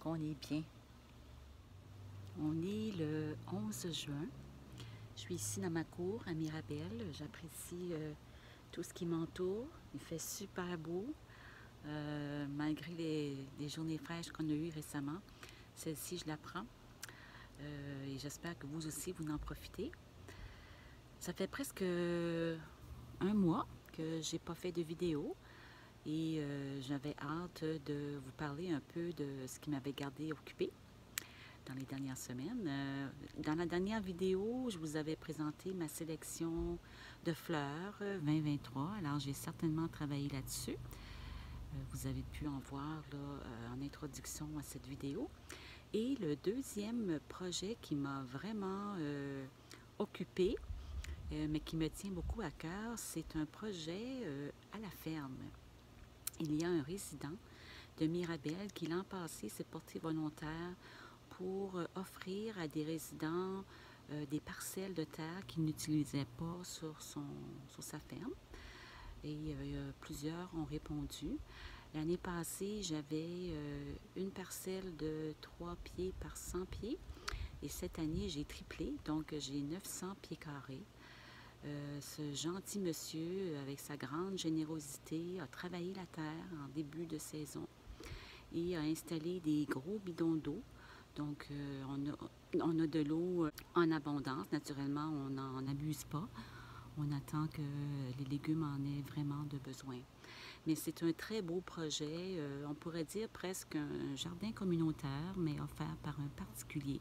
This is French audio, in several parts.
qu'on est bien. On est le 11 juin. Je suis ici dans ma cour à Mirabel. J'apprécie tout ce qui m'entoure. Il fait super beau, malgré les journées fraîches qu'on a eues récemment. Celle-ci, je la prends. Et j'espère que vous aussi, vous en profitez. Ça fait presque un mois que j'ai pas fait de vidéo. Et j'avais hâte de vous parler un peu de ce qui m'avait gardé occupée dans les dernières semaines. Dans la dernière vidéo, je vous avais présenté ma sélection de fleurs 2023. Alors, j'ai certainement travaillé là-dessus. Vous avez pu en voir là, en introduction à cette vidéo. Et le deuxième projet qui m'a vraiment occupée, mais qui me tient beaucoup à cœur, c'est un projet à la ferme. Il y a un résident de Mirabel qui, l'an passé, s'est porté volontaire pour offrir à des résidents des parcelles de terre qu'il n'utilisait pas sur sa ferme. Et plusieurs ont répondu. L'année passée, j'avais une parcelle de 3 pieds par 100 pieds. Et cette année, j'ai triplé, donc j'ai 900 pieds carrés. Ce gentil monsieur, avec sa grande générosité, a travaillé la terre en début de saison et a installé des gros bidons d'eau. Donc, on a de l'eau en abondance. Naturellement, on n'en abuse pas. On attend que les légumes en aient vraiment de besoin. Mais c'est un très beau projet. On pourrait dire presque un jardin communautaire, mais offert par un particulier.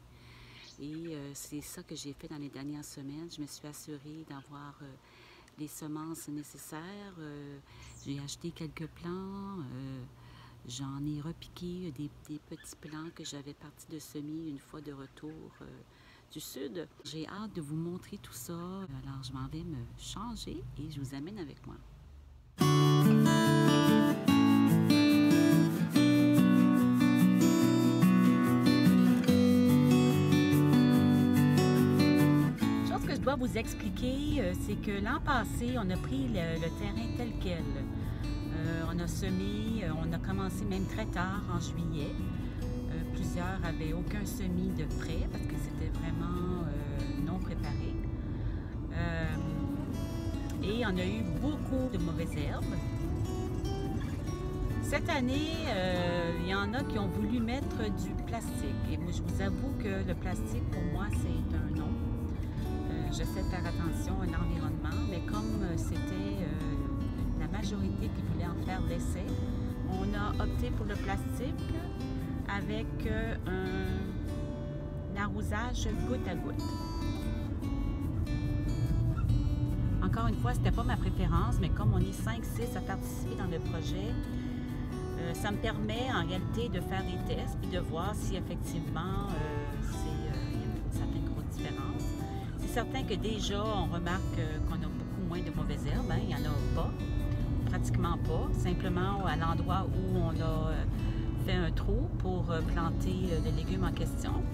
Et c'est ça que j'ai fait dans les dernières semaines. Je me suis assurée d'avoir les semences nécessaires. J'ai acheté quelques plants. J'en ai repiqué des petits plants que j'avais partis de semis une fois de retour du sud. J'ai hâte de vous montrer tout ça. Alors, je m'en vais me changer et je vous amène avec moi. Je dois vous expliquer, c'est que l'an passé, on a pris le terrain tel quel. On a semé, on a commencé même très tard, en juillet. Plusieurs n'avaient aucun semis de près parce que c'était vraiment non préparé. Et on a eu beaucoup de mauvaises herbes. Cette année, il y en a qui ont voulu mettre du plastique. Et moi, je vous avoue que le plastique, pour moi, c'est un non. J'essaie de faire attention à l'environnement, mais comme c'était la majorité qui voulait en faire l'essai, on a opté pour le plastique avec un arrosage goutte à goutte. Encore une fois, c'était pas ma préférence, mais comme on est 5-6 à participer dans le projet, ça me permet en réalité de faire des tests et de voir si effectivement il y a une certaine grosse différence. C'est certain que déjà, on remarque qu'on a beaucoup moins de mauvaises herbes. Hein? Il n'y en a pas, pratiquement pas. Simplement à l'endroit où on a fait un trou pour planter le légume en question.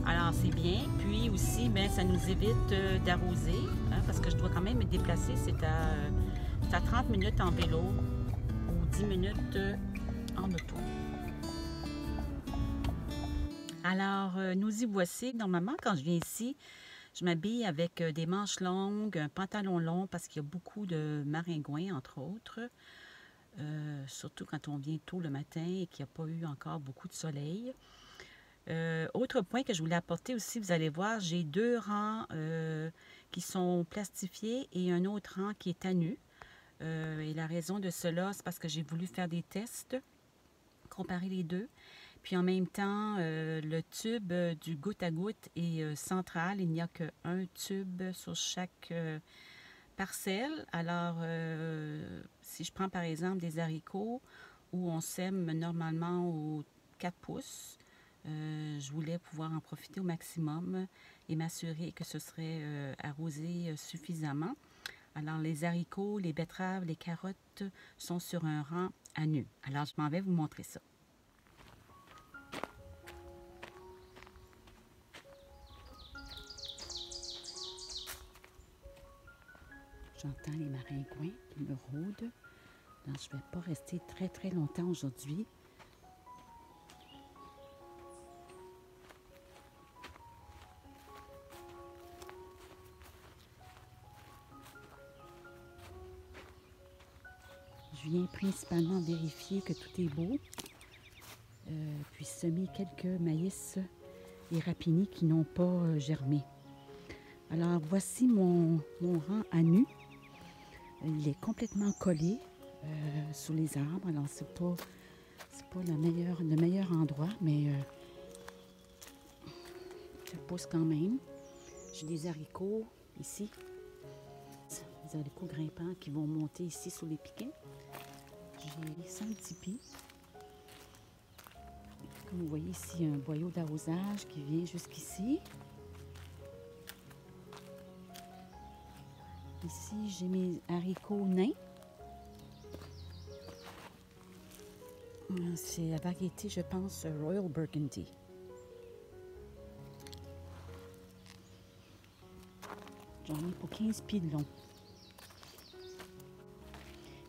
Alors, c'est bien. Puis aussi, bien, ça nous évite d'arroser, hein, parce que je dois quand même me déplacer. C'est à 30 minutes en vélo ou 10 minutes en auto. Alors, nous y voici. Normalement, quand je viens ici, je m'habille avec des manches longues, un pantalon long parce qu'il y a beaucoup de maringouins, entre autres. Surtout quand on vient tôt le matin et qu'il n'y a pas eu encore beaucoup de soleil. Autre point que je voulais apporter aussi, vous allez voir, j'ai 2 rangs qui sont plastifiés et un autre rang qui est à nu. Et la raison de cela, c'est parce que j'ai voulu faire des tests, comparer les deux. Puis en même temps, le tube du goutte à goutte est central. Il n'y a qu'un tube sur chaque parcelle. Alors, si je prends par exemple des haricots où on sème normalement aux 4 pouces, je voulais pouvoir en profiter au maximum et m'assurer que ce serait arrosé suffisamment. Alors, les haricots, les betteraves, les carottes sont sur un rang à nu. Alors, je m'en vais vous montrer ça. J'entends les maringouins qui me rôdent. Alors, je ne vais pas rester très longtemps aujourd'hui. viens principalement vérifier que tout est beau, puis semer quelques maïs et rapini qui n'ont pas germé. Alors voici mon rang à nu. Il est complètement collé sur les arbres, alors c'est pas le meilleur endroit, mais ça pousse quand même. J'ai des haricots ici, des haricots grimpants qui vont monter ici sur les piquets. J'ai 5 tipis. Comme vous voyez ici, un boyau d'arrosage qui vient jusqu'ici. Ici, j'ai mes haricots nains. C'est la variété, je pense, Royal Burgundy. J'en ai pour 15 pieds de long.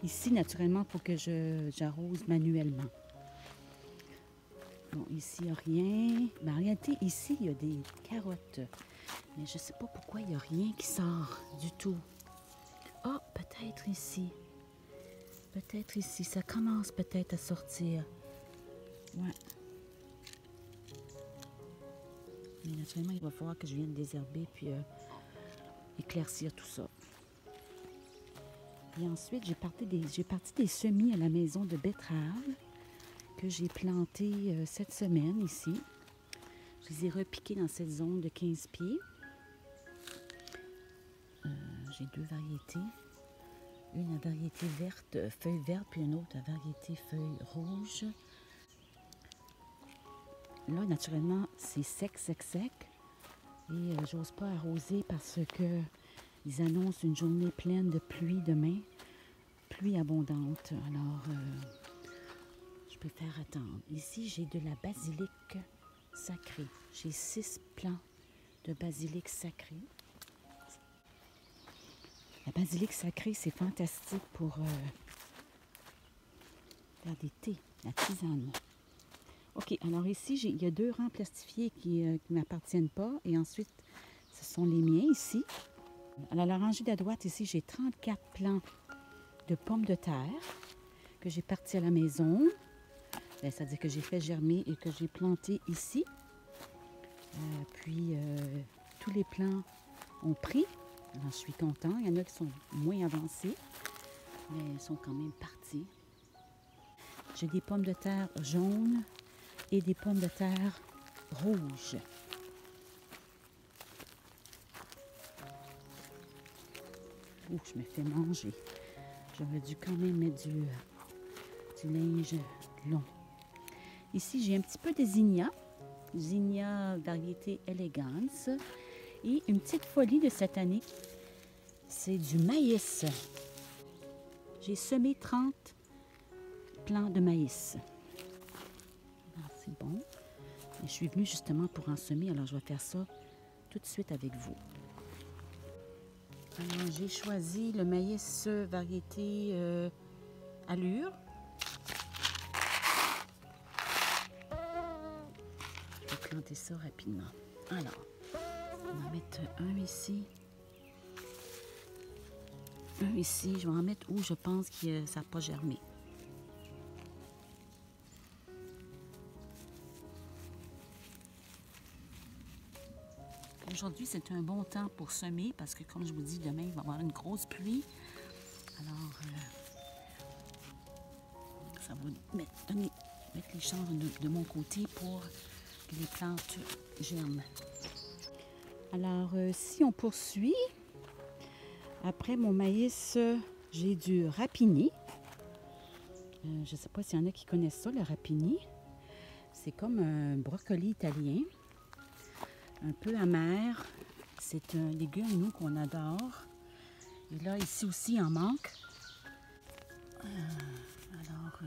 Ici, naturellement, il faut que j'arrose manuellement. Bon, ici, il n'y a rien. Mais en réalité, ici, il y a des carottes. Mais je ne sais pas pourquoi il n'y a rien qui sort du tout. Ah, peut-être ici. Peut-être ici. Ça commence peut-être à sortir. Ouais. Mais naturellement, il va falloir que je vienne désherber puis éclaircir tout ça. Et ensuite, j'ai parti des semis à la maison de betteraves que j'ai plantés cette semaine ici. Je les ai repiqués dans cette zone de 15 pieds. J'ai 2 variétés. Une à variété verte, feuille verte, puis une autre à variété feuille rouge. Là, naturellement, c'est sec, sec, sec. Et j'ose pas arroser parce que ils annoncent une journée pleine de pluie demain. Pluie abondante. Alors, je préfère attendre. Ici, j'ai de la basilic sacrée. J'ai 6 plants de basilic sacré. La basilic sacrée, c'est fantastique pour faire des thés, la tisane. OK, alors ici, il y a 2 rangs plastifiés qui ne m'appartiennent pas. Et ensuite, ce sont les miens ici. Alors, la rangée de droite, ici, j'ai 34 plants de pommes de terre que j'ai partis à la maison. C'est-à-dire que j'ai fait germer et que j'ai planté ici. Puis, tous les plants ont pris. Alors, je suis contente. Il y en a qui sont moins avancés, mais ils sont quand même partis. J'ai des pommes de terre jaunes et des pommes de terre rouges. Ouh, je me fais manger. J'aurais dû quand même mettre du linge long. Ici, j'ai un petit peu de zinnia. Zinnia variété Elegance. Et une petite folie de cette année, c'est du maïs. J'ai semé 30 plants de maïs. C'est bon. Et je suis venue justement pour en semer, alors je vais faire ça tout de suite avec vous. Alors, j'ai choisi le maïs variété Allure. Je vais planter ça rapidement. Alors, on va en mettre un ici. Un ici. Je vais en mettre où je pense que ça n'a pas germé. Aujourd'hui, c'est un bon temps pour semer parce que, comme je vous dis, demain, il va y avoir une grosse pluie. Alors, ça va mettre les chances de mon côté pour que les plantes germent. Alors, si on poursuit, après mon maïs, j'ai du rapini. Je ne sais pas s'il y en a qui connaissent ça, le rapini. C'est comme un brocoli italien. Un peu amer. C'est un légume, nous, qu'on adore. Et là, ici aussi, il en manque. Alors,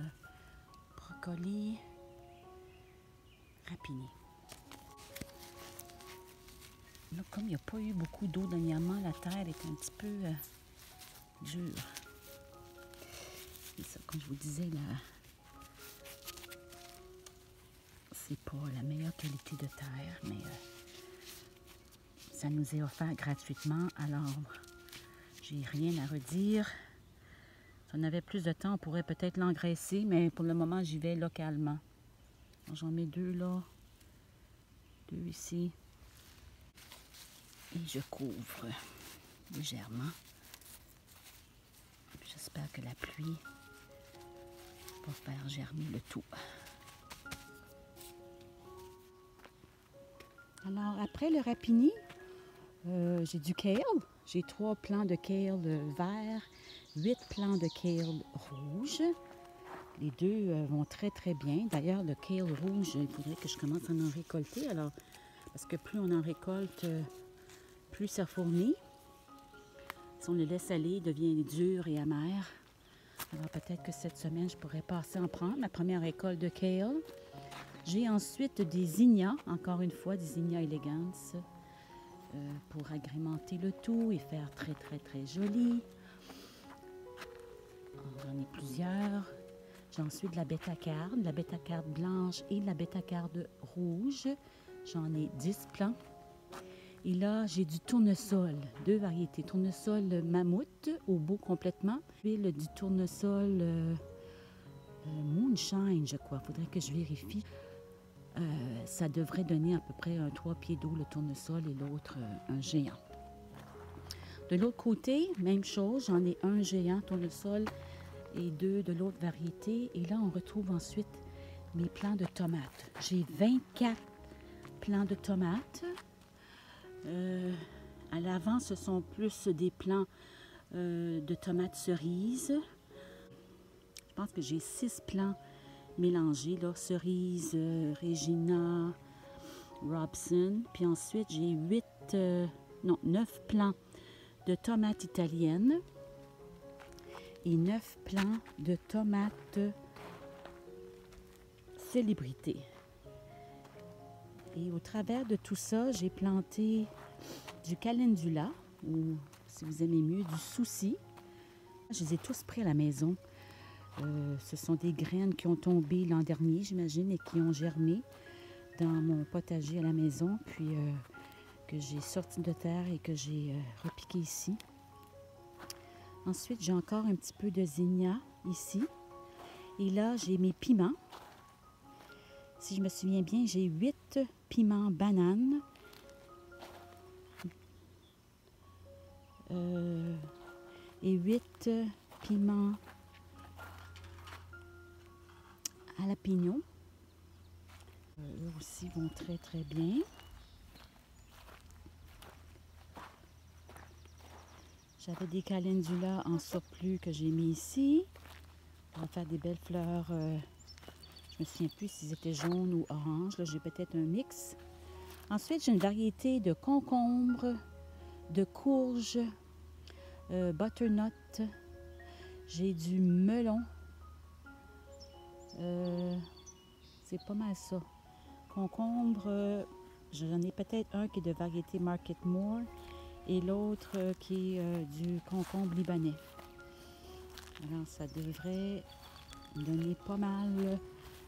brocoli, rapini. Là, comme il n'y a pas eu beaucoup d'eau dernièrement, la terre est un petit peu dure. Et ça, comme je vous disais, là, c'est pas la meilleure qualité de terre, mais ça nous est offert gratuitement, alors j'ai rien à redire. on avait plus de temps, on pourrait peut-être l'engraisser, mais pour le moment, j'y vais localement. J'en mets 2 là, 2 ici. Et je couvre légèrement. J'espère que la pluie va faire germer le tout. Alors, après le rapini, j'ai du kale. J'ai 3 plants de kale vert, 8 plants de kale rouge. Les deux vont très, très bien. D'ailleurs, le kale rouge, il faudrait que je commence à en récolter. Alors, parce que plus on en récolte, plus ça fournit. Si on le laisse aller, il devient dur et amer. Alors, peut-être que cette semaine, je pourrais passer en prendre ma première récolte de kale. J'ai ensuite des zinnias, encore une fois, des zinnias elegans, pour agrémenter le tout et faire très, très, très joli. J'en ai plusieurs. J'ai ensuite de la bêta-carde blanche et de la bêta-carde rouge. J'en ai 10 plants. Et là, j'ai du tournesol, 2 variétés. Tournesol mammouth, au bout complètement. Puis du tournesol moonshine, je crois. Il faudrait que je vérifie. Ça devrait donner à peu près 3 pieds d'eau, le tournesol, et l'autre, un géant. De l'autre côté, même chose. J'en ai un géant tournesol et 2 de l'autre variété. Et là, on retrouve ensuite mes plants de tomates. J'ai 24 plants de tomates. À l'avant, ce sont plus des plants de tomates cerises. Je pense que j'ai 6 plants mélangés, là, cerises, Regina, Robson. Puis ensuite, j'ai 9 plants de tomates italiennes et 9 plants de tomates célébrité. Et au travers de tout ça, j'ai planté du calendula, ou si vous aimez mieux, du souci. Je les ai tous pris à la maison. Ce sont des graines qui ont tombé l'an dernier, j'imagine, et qui ont germé dans mon potager à la maison, puis que j'ai sorti de terre et que j'ai repiqué ici. Ensuite, j'ai encore un petit peu de zinnia ici. Et là, j'ai mes piments. Si je me souviens bien, j'ai 8 piments bananes. Et 8 piments jalapeno. Eux aussi vont très très bien. J'avais des calendula en surplus que j'ai mis ici. On va faire des belles fleurs. Je me souviens plus s'ils étaient jaunes ou oranges. Là, j'ai peut-être un mix. Ensuite, j'ai une variété de concombres, de courges, butternut. J'ai du melon. C'est pas mal ça. Concombre, j'en ai peut-être un qui est de variété Market Moore et l'autre qui est du concombre libanais. Alors, ça devrait donner pas mal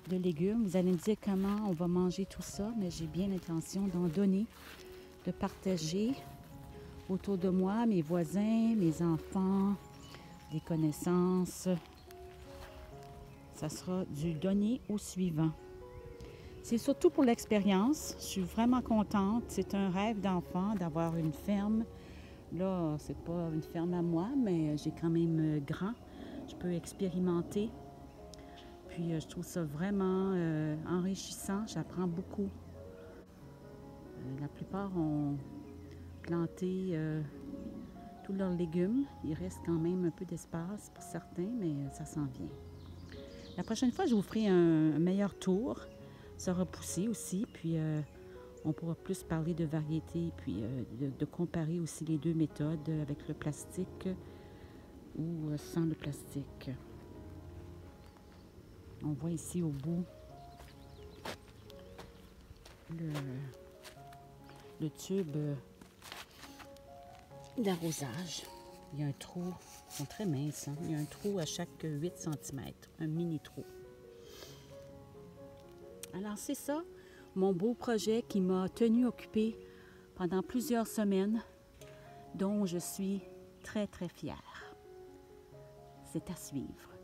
de légumes. Vous allez me dire comment on va manger tout ça, mais j'ai bien l'intention d'en donner, de partager autour de moi, mes voisins, mes enfants, des connaissances. Ça sera du donner au suivant. C'est surtout pour l'expérience. Je suis vraiment contente. C'est un rêve d'enfant d'avoir une ferme. Là, c'est pas une ferme à moi, mais j'ai quand même grand. Je peux expérimenter. Puis, je trouve ça vraiment enrichissant. J'apprends beaucoup. La plupart ont planté tous leurs légumes. Il reste quand même un peu d'espace pour certains, mais ça s'en vient. La prochaine fois, je vous ferai un meilleur tour. Ça repousser aussi, puis on pourra plus parler de variété, puis de comparer aussi les deux méthodes avec le plastique ou sans le plastique. On voit ici au bout le tube d'arrosage. Il y a un trou, ils sont très minces, hein? Il y a un trou à chaque 8 cm, un mini trou. Alors c'est ça, mon beau projet qui m'a tenu occupée pendant plusieurs semaines, dont je suis très très fière. C'est à suivre.